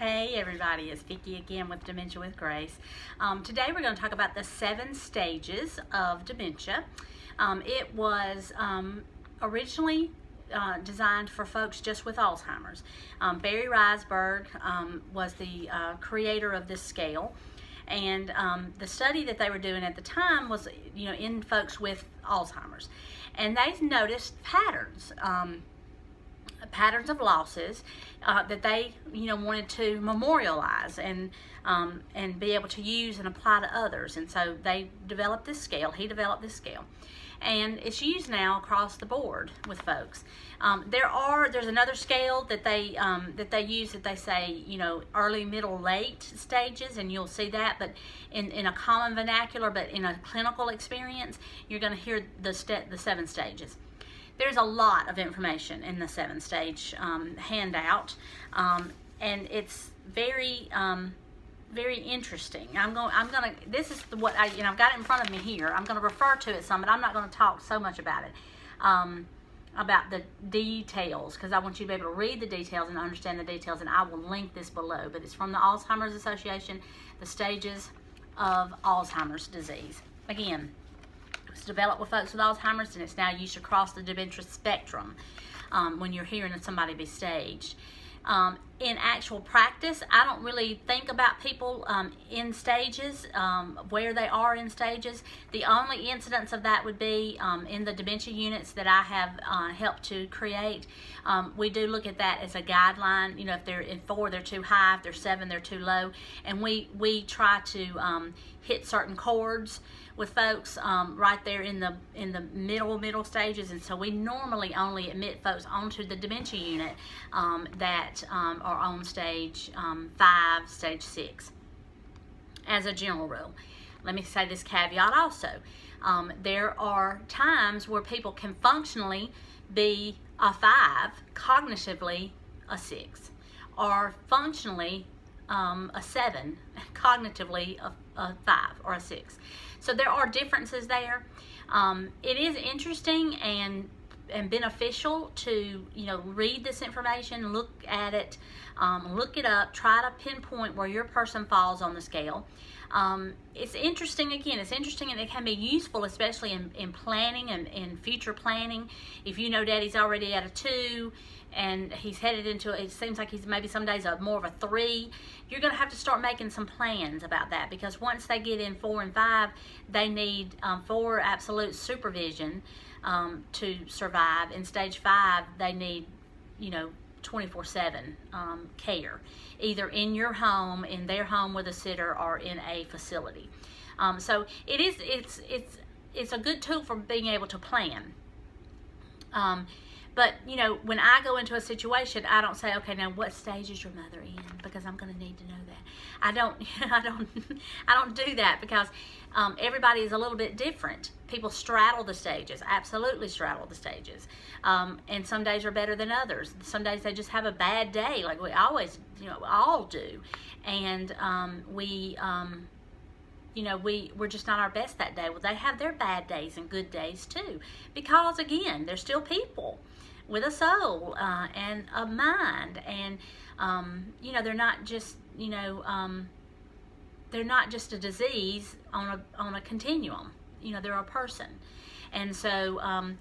Hey everybody, it's Vicky again with Dementia with Grace. Today we're going to talk about the 7 stages of dementia. It was originally designed for folks just with Alzheimer's. Barry Reisberg was the creator of this scale, and the study that they were doing at the time was in folks with Alzheimer's, and they noticed patterns of losses that they wanted to memorialize and be able to use and apply to others. And so they developed this scale. He developed this scale, and it's used now across the board with folks. There's another scale that they use that they say early, middle, late stages, and you'll see that, but in a common vernacular, but in a clinical experience, you're going to hear the 7 stages. There's a lot of information in the 7-stage handout, and it's very interesting. This is what I've got it in front of me here. I'm going to refer to it some, but I'm not going to talk so much about it, about the details, because I want you to be able to read the details and understand the details, and I will link this below. But it's from the Alzheimer's Association, the stages of Alzheimer's disease. Again, it's developed with folks with Alzheimer's, and it's now used across the dementia spectrum when you're hearing somebody be staged. In actual practice, I don't really think about people in stages, where they are in stages. The only incidence of that would be in the dementia units that I have helped to create. We do look at that as a guideline. If they're in 4, they're too high. If they're 7, they're too low. And we try to hit certain chords with folks right there in the middle stages, and so we normally only admit folks onto the dementia unit that are on stage 5, stage 6, as a general rule. Let me say this caveat also. There are times where people can functionally be a 5, cognitively a 6, or functionally a 7, cognitively a 5 or a 6. So there are differences there. It is interesting and beneficial to read this information, look at it, look it up, try to pinpoint where your person falls on the scale. It's interesting, again, and it can be useful, especially in planning and in future planning. If daddy's already at a 2 and he's headed into, it seems like he's maybe some days more of a 3, you're going to have to start making some plans about that, because once they get in 4 and 5, they need 4 absolute supervision to survive. In stage 5, they need 24/7 care, either in your home, in their home with a sitter, or in a facility. So it's a good tool for being able to plan. But when I go into a situation, I don't say, okay, now what stage is your mother in, because I'm going to need to know that. I don't do that, because everybody is a little bit different. People straddle the stages, absolutely straddle the stages, and some days are better than others. Some days they just have a bad day, like we always, all do, and we're just not our best that day. Well, they have their bad days and good days too, because again, they're still people with a soul and a mind, and they're not just they're not just a disease on a continuum. They're a person, and so I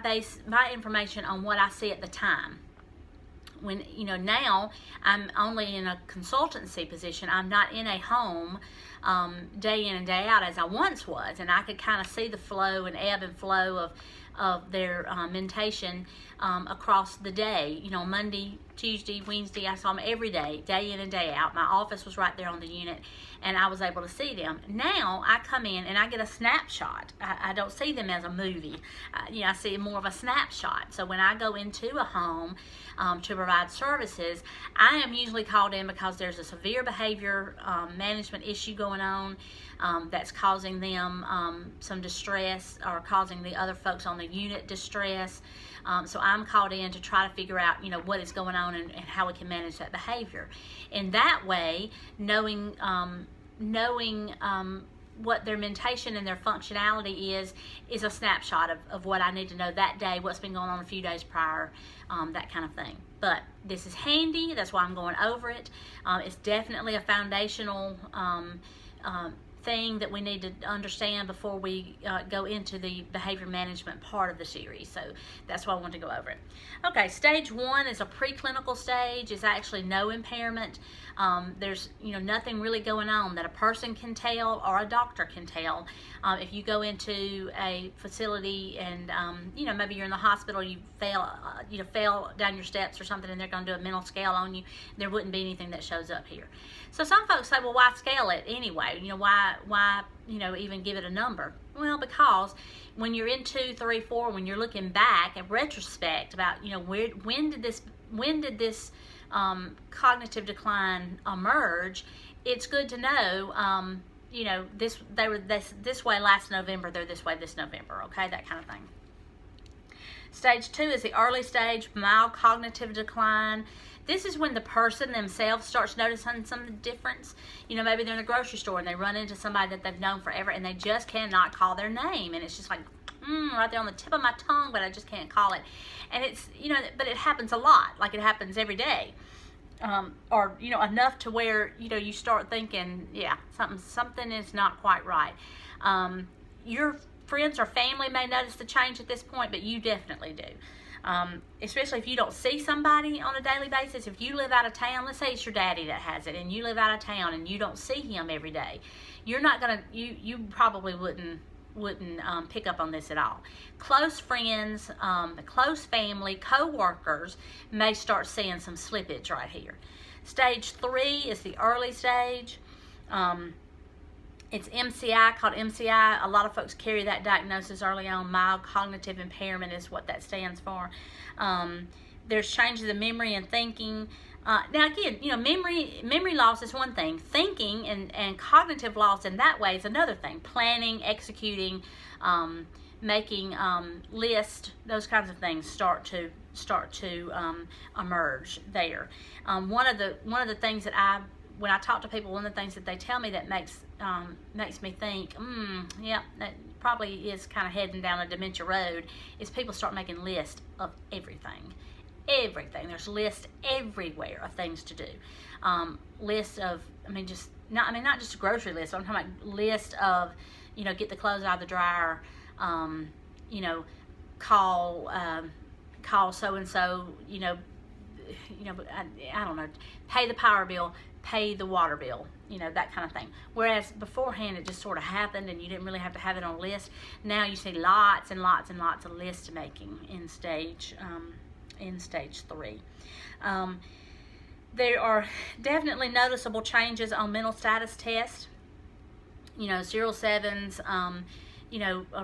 base my information on what I see at the time. When now I'm only in a consultancy position, I'm not in a home day in and day out as I once was, and I could kind of see the flow and ebb and flow of their mentation across the day. Monday, Tuesday, Wednesday, I saw them every day, day in and day out. My office was right there on the unit, and I was able to see them. Now I come in and I get a snapshot. I don't see them as a movie. I see more of a snapshot. So when I go into a home to provide services, I am usually called in because there's a severe behavior management issue going on that's causing them some distress, or causing the other folks on the unit distress. So I'm called in to try to figure out, what is going on and how we can manage that behavior. In that way, knowing what their mentation and their functionality is a snapshot of what I need to know that day, what's been going on a few days prior, that kind of thing. But this is handy. That's why I'm going over it. It's definitely a foundational thing that we need to understand before we go into the behavior management part of the series. So that's why I want to go over it. Okay, stage 1 is a preclinical stage. It's actually no impairment. There's nothing really going on that a person can tell or a doctor can tell. If you go into a facility and maybe you're in the hospital, you fell down your steps or something, and they're going to do a mental scale on you, there wouldn't be anything that shows up here. So some folks say, well, why scale it anyway? Why even give it a number? Well, because when you're in 2, 3, 4, when you're looking back in retrospect about when did this cognitive decline emerge, it's good to know they were this way last November, they're this way this November, okay, that kind of thing. Stage 2 is the early stage, mild cognitive decline. This is when the person themselves starts noticing some difference. Maybe they're in the grocery store and they run into somebody that they've known forever and they just cannot call their name, and it's just like right there on the tip of my tongue, but I just can't call it. And it's but it happens a lot, like it happens every day, or enough to where you start thinking, yeah, something is not quite right. Your friends or family may notice the change at this point, but you definitely do. Especially if you don't see somebody on a daily basis. If you live out of town, let's say it's your daddy that has it, and you live out of town and you don't see him every day, you're not gonna, you probably wouldn't pick up on this at all. Close friends, close family, co-workers may start seeing some slippage right here. Stage 3 is the early stage. It's MCI, called MCI. A lot of folks carry that diagnosis early on. Mild cognitive impairment is what that stands for. There's changes in memory and thinking. Now again, memory loss is one thing. Thinking and cognitive loss in that way is another thing. Planning, executing, making lists, those kinds of things start to emerge there. One of the things that when I talk to people, one of the things that they tell me that makes me think, yeah, that probably is kind of heading down a dementia road, is people start making lists of everything. There's lists everywhere of things to do. Lists of, not just a grocery list. I'm talking about list of, get the clothes out of the dryer, call so and so, I don't know, pay the power bill, pay the water bill, that kind of thing. Whereas beforehand it just sort of happened and you didn't really have to have it on a list. Now you see lots and lots and lots of list making in stage 3. There are definitely noticeable changes on mental status tests. 07s,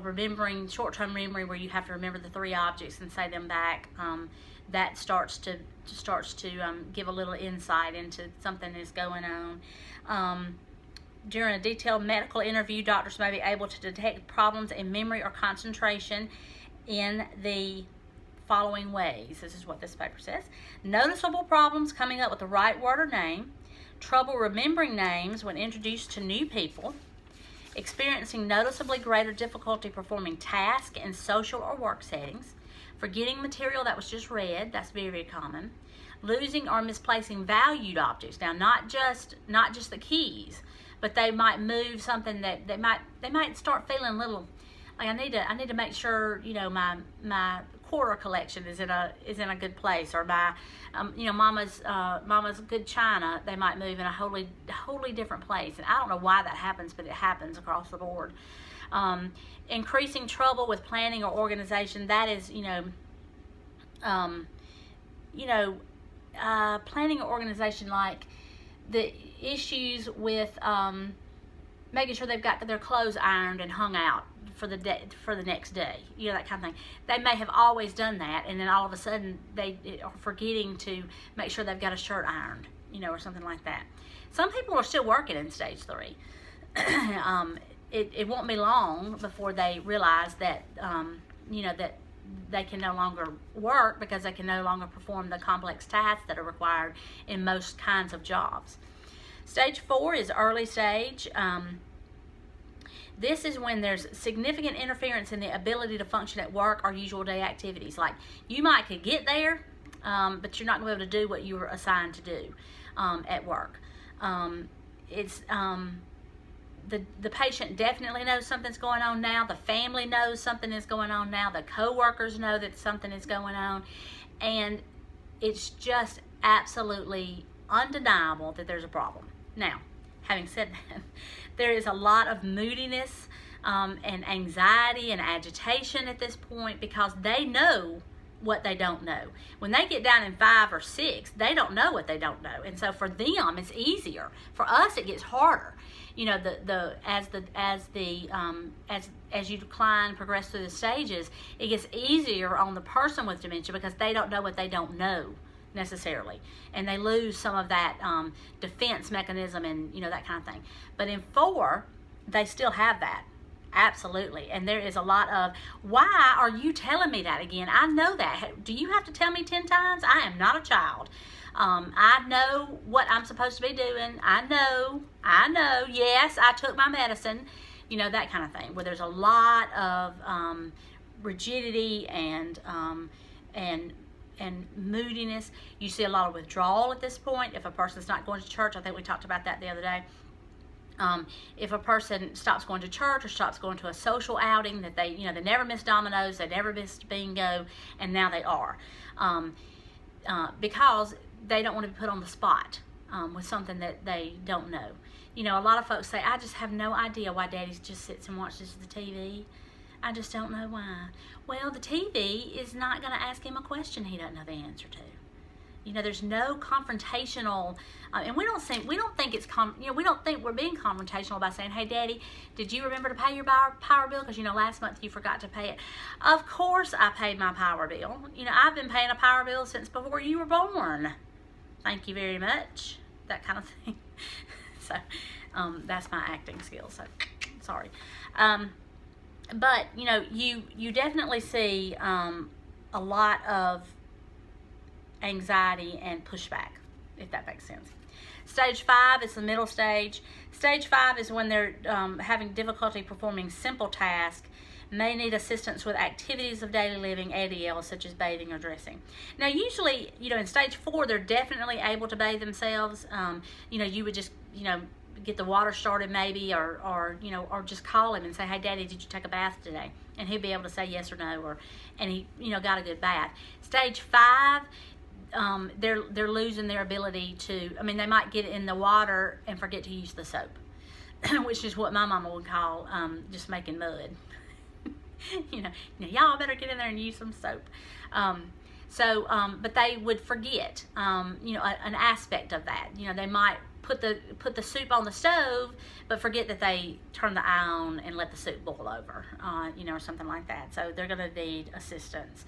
remembering, short-term memory where you have to remember the 3 objects and say them back. That starts to give a little insight into something that's going on. During a detailed medical interview, doctors may be able to detect problems in memory or concentration in the following ways. This is what this paper says. Noticeable problems coming up with the right word or name, trouble remembering names when introduced to new people, experiencing noticeably greater difficulty performing tasks in social or work settings, forgetting material that was just read, that's very, very common, losing or misplacing valued objects. Now, not just the keys, but they might move something that they might start feeling a little like, I need to make sure my quarter collection is in a good place, or my mama's good china they might move in a wholly different place, and I don't know why that happens, but it happens across the board. Increasing trouble with planning or organization, that is planning or organization, like the issues with making sure they've got their clothes ironed and hung out for the next day, that kind of thing. They may have always done that, and then all of a sudden they are forgetting to make sure they've got a shirt ironed, or something like that. Some people are still working in stage 3. It won't be long before they realize that that they can no longer work because they can no longer perform the complex tasks that are required in most kinds of jobs. Stage 4 is early stage. This is when there's significant interference in the ability to function at work or usual day activities. Like, you might could get there, but you're not going to be able to do what you were assigned to do at work. The patient definitely knows something's going on now. The family knows something is going on now. The coworkers know that something is going on. And it's just absolutely undeniable that there's a problem. Now, having said that, there is a lot of moodiness and anxiety and agitation at this point, because they know what they don't know. When they get down in 5 or 6, they don't know what they don't know, and so for them it's easier. For us, it gets harder. You know, as you decline, progress through the stages, it gets easier on the person with dementia because they don't know what they don't know necessarily, and they lose some of that defense mechanism and that kind of thing. But in 4, they still have that. Absolutely. And there is a lot of, why are you telling me that again? I know that. Do you have to tell me 10 times? I am not a child. I know what I'm supposed to be doing. I know. Yes, I took my medicine. That kind of thing, where there's a lot of rigidity and moodiness. You see a lot of withdrawal at this point. If a person's not going to church, I think we talked about that the other day. If a person stops going to church or stops going to a social outing, that they never missed dominoes, they never missed bingo, and now they are, because they don't want to be put on the spot with something that they don't know. A lot of folks say, I just have no idea why Daddy just sits and watches the TV. I just don't know why. Well, the TV is not going to ask him a question he doesn't know the answer to. There's no confrontational, and we don't think we're being confrontational by saying, hey, Daddy, did you remember to pay your power bill? Because, last month you forgot to pay it. Of course I paid my power bill. I've been paying a power bill since before you were born. Thank you very much. That kind of thing. So, that's my acting skills, so sorry. But, you definitely see a lot of anxiety and pushback, if that makes sense. Stage 5 is the middle stage. Stage 5 is when they're having difficulty performing simple tasks, may need assistance with activities of daily living, ADL, such as bathing or dressing. Now, usually, in stage 4, they're definitely able to bathe themselves. You would just, get the water started maybe, or just call him and say, hey, Daddy, did you take a bath today? And he'd be able to say yes or no, and he, got a good bath. Stage 5, they're losing their ability to, they might get in the water and forget to use the soap, which is what my mama would call just making mud. Y'all better get in there and use some soap. But they would forget, an aspect of that. They might put the soup on the stove, but forget that they turn the eye on and let the soup boil over, or something like that. So they're going to need assistance.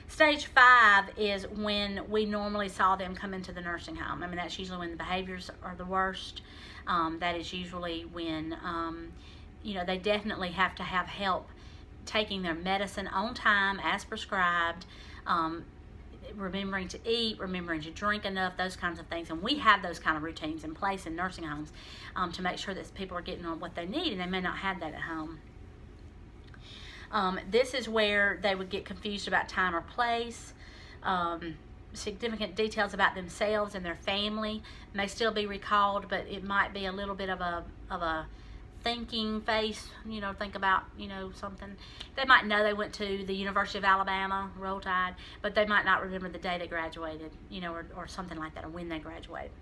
Stage 5 is when we normally saw them come into the nursing home. That's usually when the behaviors are the worst. That is usually when, they definitely have to have help taking their medicine on time as prescribed, remembering to eat, remembering to drink enough, those kinds of things. And we have those kind of routines in place in nursing homes to make sure that people are getting on what they need, and they may not have that at home. This is where they would get confused about time or place. Significant details about themselves and their family may still be recalled, but it might be a little bit of a thinking face, think about, something. They might know they went to the University of Alabama, Roll Tide, but they might not remember the day they graduated, or something like that, or when they graduated.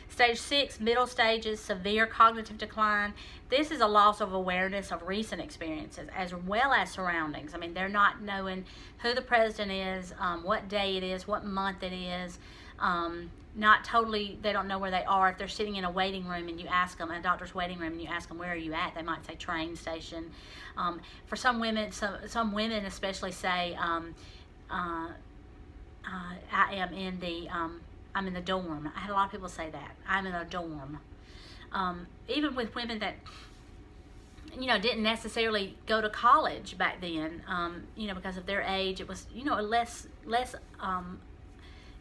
Stage 6, middle stages, severe cognitive decline. This is a loss of awareness of recent experiences as well as surroundings. They're not knowing who the president is, what day it is, what month it is. Not totally, they don't know where they are. If they're sitting in a waiting room and you ask them, a doctor's waiting room, and you ask them, where are you at? They might say train station. For some women, some women especially say, I am in the, I'm in the dorm. I had a lot of people say that. I'm in a dorm. Even with women that, didn't necessarily go to college back then, because of their age, it was, less,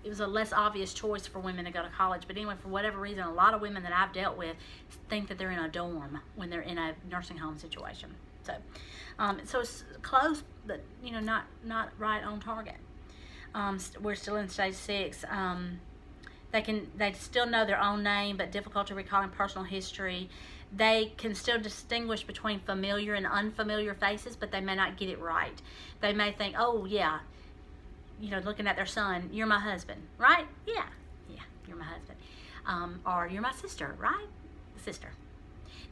was a less obvious choice for women to go to college. But anyway, for whatever reason, a lot of women that I've dealt with think that they're in a dorm when they're in a nursing home situation. So, so it's close, but not right on target. We're still in stage 6. They still know their own name, but difficulty recalling personal history. They can still distinguish between familiar and unfamiliar faces, but they may not get it right. They may think, oh yeah, looking at their son, you're my husband, right? Yeah, you're my husband. Or you're my sister, right? Sister.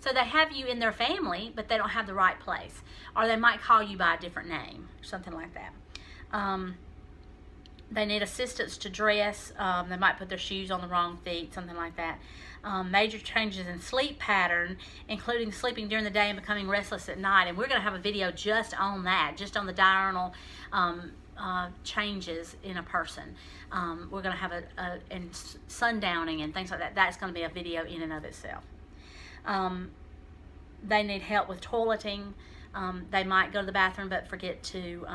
So they have you in their family, but they don't have the right place. Or they might call you by a different name, something like that. They need assistance to dress. They might put their shoes on the wrong feet, something like that. Major changes in sleep pattern, including sleeping during the day and becoming restless at night. And we're going to have a video just on that, just on the diurnal changes in a person. We're going to have and sundowning and things like that. That's going to be a video in and of itself. They need help with toileting. They might go to the bathroom but forget to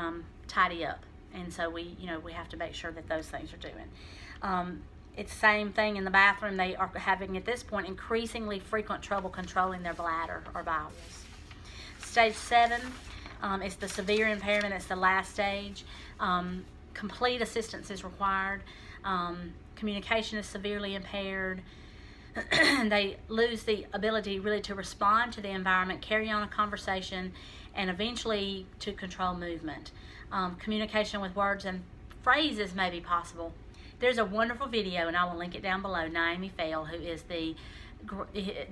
tidy up. And so we have to make sure that those things are doing. It's the same thing in the bathroom. They are having, at this point, increasingly frequent trouble controlling their bladder or bowels. Stage 7 is the severe impairment. It's the last stage. Complete assistance is required. Communication is severely impaired. They lose the ability really to respond to the environment, carry on a conversation, and eventually to control movement. Communication with words and phrases may be possible. There's a wonderful video, and I will link it down below. Naomi Fell, who is the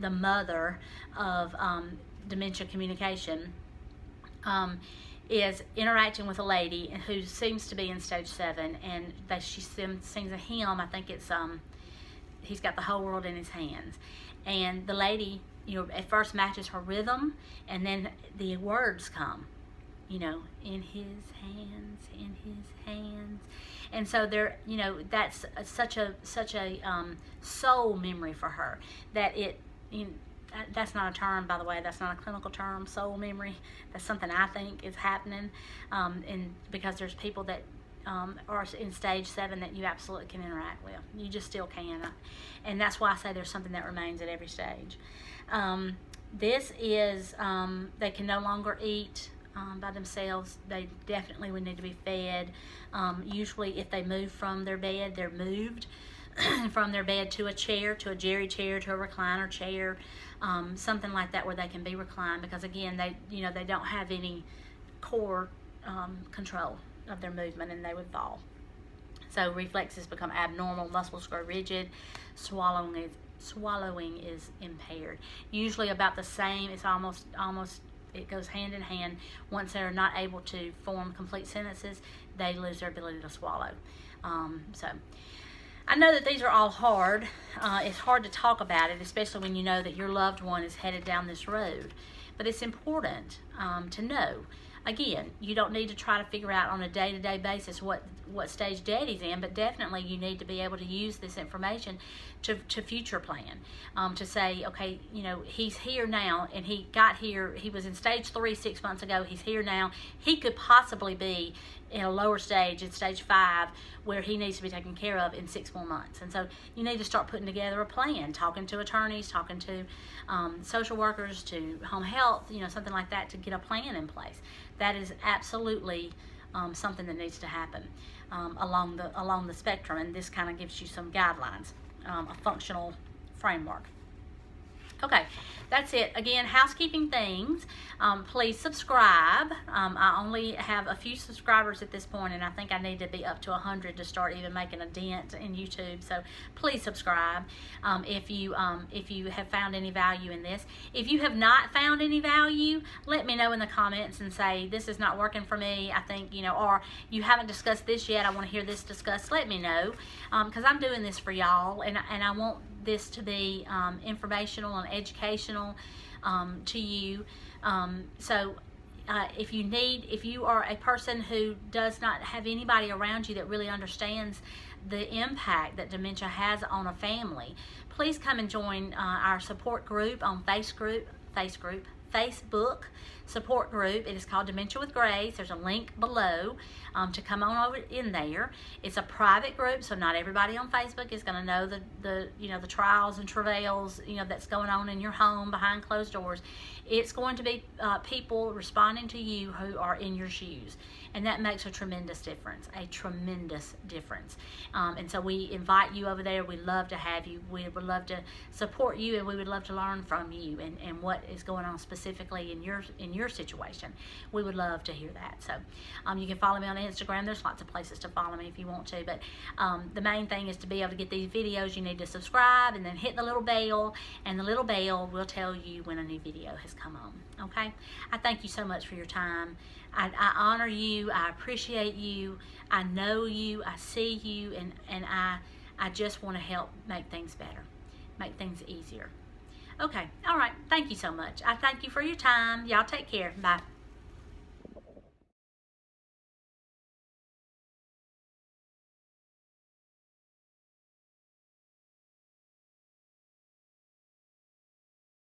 mother of dementia communication, is interacting with a lady who seems to be in stage 7, and she sings a hymn. I think it's he's got the whole world in his hands, and the lady at first matches her rhythm, and then the words come, in his hands, and so they're that's such a soul memory for her that that's not a term, by the way. That's not a clinical term, soul memory. That's something I think is happening, and because there's people that are in stage 7 that you absolutely can interact with. You just still can, and that's why I say there's something that remains at every stage. This is they can no longer eat by themselves. They definitely would need to be fed. Usually if they move from their bed, they're moved from their bed to a chair, to a jerry chair, to a recliner chair, something like that where they can be reclined, because again, they don't have any core control of their movement, and they would fall. So reflexes become abnormal, muscles grow rigid, swallowing is impaired. Usually about the same. It's almost it goes hand in hand. Once they're not able to form complete sentences, they lose their ability to swallow. So I know that these are all hard. It's hard to talk about it, especially when you know that your loved one is headed down this road. But it's important to know. Again, you don't need to try to figure out on a day-to-day basis what stage Daddy's in, but definitely you need to be able to use this information to future plan. To say, okay, he's here now, and he got here, he was in stage 3 6 months ago, he's here now. He could possibly be in a lower stage, in stage 5, where he needs to be taken care of in 6 more months. And so you need to start putting together a plan, talking to attorneys, talking to social workers, to home health, something like that, to get a plan in place. That is absolutely something that needs to happen along the spectrum, and this kind of gives you some guidelines, a functional framework. Okay, that's it. Again, housekeeping things. Please subscribe. I only have a few subscribers at this point, and I think I need to be up to 100 to start even making a dent in YouTube. So please subscribe if you have found any value in this. If you have not found any value, let me know in the comments and say, this is not working for me. I think, or you haven't discussed this yet. I want to hear this discussed. Let me know, because I'm doing this for y'all, and I want this to be informational and educational to you. So if you are a person who does not have anybody around you that really understands the impact that dementia has on a family, please come and join our support group on Facebook. support group. It is called Dementia with Grace. There's a link below to come on over in there. It's a private group, so not everybody on Facebook is going to know the trials and travails that's going on in your home behind closed doors. It's going to be people responding to you who are in your shoes, and that makes a tremendous difference. And so we invite you over there. We love to have you. We would love to support you, and we would love to learn from you and what is going on specifically in your situation. We would love to hear that. So you can follow me on Instagram. There's lots of places to follow me if you want to, but the main thing is to be able to get these videos. You need to subscribe and then hit the little bell, and the little bell will tell you when a new video has come on. Okay? I thank you so much for your time. I honor you. I appreciate you. I know you. I see you, and I just want to help make things better, make things easier. Okay, all right. Thank you so much. I thank you for your time. Y'all take care. Bye.